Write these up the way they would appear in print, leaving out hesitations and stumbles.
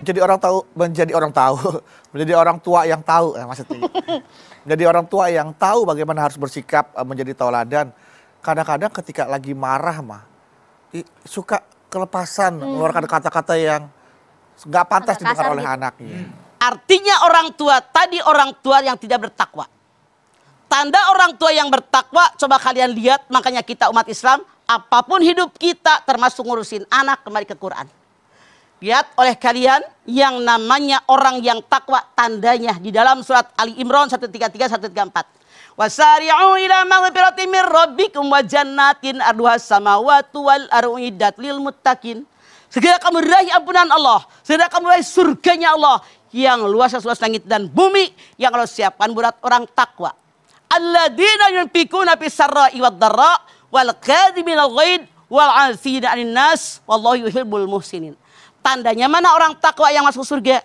menjadi orang tahu, menjadi orang tua yang tahu, maksudnya. Menjadi orang tua yang tahu bagaimana harus bersikap, menjadi tauladan. Kadang-kadang ketika lagi marah mah, suka kelepasan, mengeluarkan kata-kata yang nggak pantas didengar oleh anaknya. Artinya orang tua yang tidak bertakwa. Tanda orang tua yang bertakwa, coba kalian lihat, makanya kita umat Islam, apapun hidup kita termasuk ngurusin anak kembali ke Quran. Lihat oleh kalian yang namanya orang yang takwa, tandanya di dalam surat Ali Imran 133 134. Wasari'u ila maghfiratin min rabbikum wa jannatin arduhas samawati wal ardu iddat lil muttaqin. Segera kamu raih ampunan Allah, segera kamu raih surganya Allah yang luasnya seluas langit dan bumi yang Allah siapkan buat orang takwa. Alladzina yunfikuna fis sarra'i wad dharra wal kadhiminal ghaidh wal 'afina 'anil nas wallahu yuhibbul muhsinin. Tandanya mana orang takwa yang masuk surga?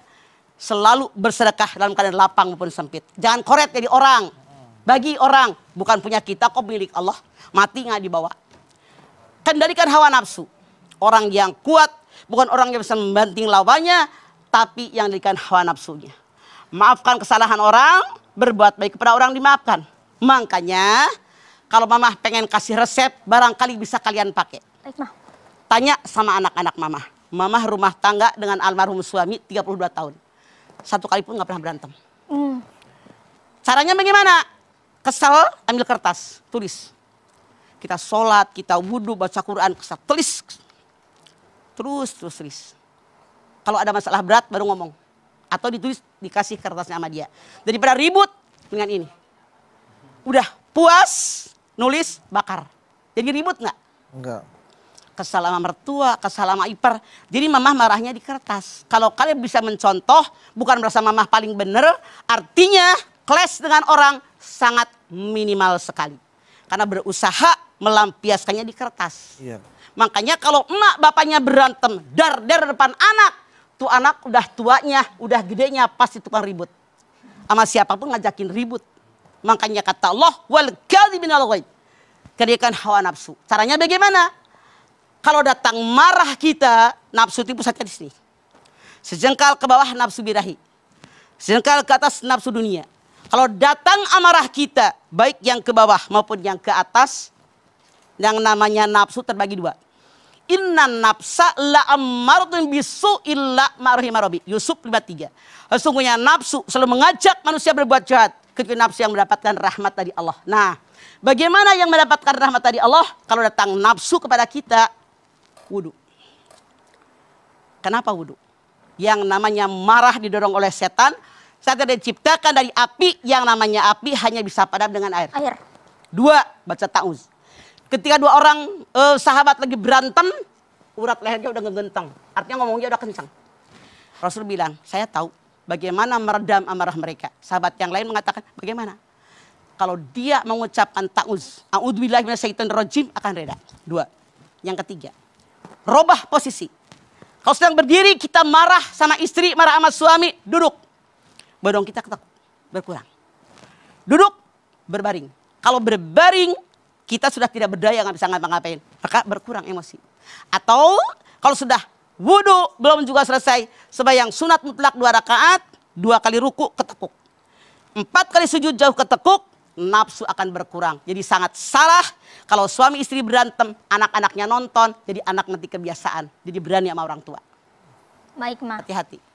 Selalu bersedekah dalam keadaan lapang maupun sempit. Jangan koret jadi orang. Bagi orang, bukan punya kita kok milik Allah. Mati nggak dibawa. Kendalikan hawa nafsu. Orang yang kuat bukan orang yang bisa membanting lawannya, tapi yang diberikan hawa nafsunya. Maafkan kesalahan orang, berbuat baik kepada orang dimaafkan. Makanya kalau mama pengen kasih resep, barangkali bisa kalian pakai. Baik, Ma. Tanya sama anak-anak mama. Mama rumah tangga dengan almarhum suami 32 tahun. Satu kali pun gak pernah berantem. Caranya bagaimana? Kesal, ambil kertas, tulis. Kita sholat, kita wudhu, baca Quran, kesal, tulis. Terus. Kalau ada masalah berat baru ngomong. Atau ditulis, dikasih kertasnya sama dia. Daripada ribut dengan ini. Udah puas, nulis, bakar. Jadi ribut nggak? Enggak. Kesal sama mertua, kesal sama ipar. Jadi mamah marahnya di kertas. Kalau kalian bisa mencontoh, bukan merasa mamah paling bener, artinya clash dengan orang sangat minimal sekali. Karena berusaha melampiaskannya di kertas. Iya. Makanya kalau emak bapaknya berantem, dar depan anak, tuh anak udah tuanya, udah gedenya pasti tukang ribut. Sama siapapun ngajakin ribut. Makanya kata Allah, wal kadhiminal ghaidh. Kendalikan hawa nafsu. Caranya bagaimana? Kalau datang marah kita, nafsu itu pusatnya di sini. Sejengkal ke bawah nafsu birahi. Sejengkal ke atas nafsu dunia. Kalau datang amarah kita, baik yang ke bawah maupun yang ke atas, yang namanya nafsu terbagi dua. Inna nafsa la'ammaratun bisu'il ma'rahima rabbi. Yusuf 53. Sesungguhnya nafsu selalu mengajak manusia berbuat jahat. Kecuali nafsu yang mendapatkan rahmat dari Allah. Nah, bagaimana yang mendapatkan rahmat dari Allah? Kalau datang nafsu kepada kita, wudhu. Kenapa wudhu? Yang namanya marah didorong oleh setan. Saat diciptakan dari api, yang namanya api hanya bisa padam dengan air. Dua, baca ta'uz. Ketika dua orang sahabat lagi berantem, urat lehernya udah ngegentang. Artinya ngomongnya udah kencang. Rasul bilang, saya tahu bagaimana meredam amarah mereka. Sahabat yang lain mengatakan, bagaimana? Kalau dia mengucapkan ta'uz, a'udzubillahi minasyaitonir rajim, akan reda. Dua. Yang ketiga, robah posisi. Kalau sedang berdiri kita marah sama istri, marah sama suami, duduk. Badan kita ketekuk, berkurang. Duduk, berbaring. Kalau berbaring, kita sudah tidak berdaya, nggak bisa ngapa-ngapain. Maka berkurang emosi. Atau kalau sudah wudhu, belum juga selesai, sembahyang sunat mutlak 2 rakaat, 2 kali ruku, ketekuk. 4 kali sujud jauh ketekuk, nafsu akan berkurang. Jadi sangat salah kalau suami istri berantem, anak-anaknya nonton, jadi anak nanti kebiasaan. Jadi berani sama orang tua. Baik, Ma. Hati-hati.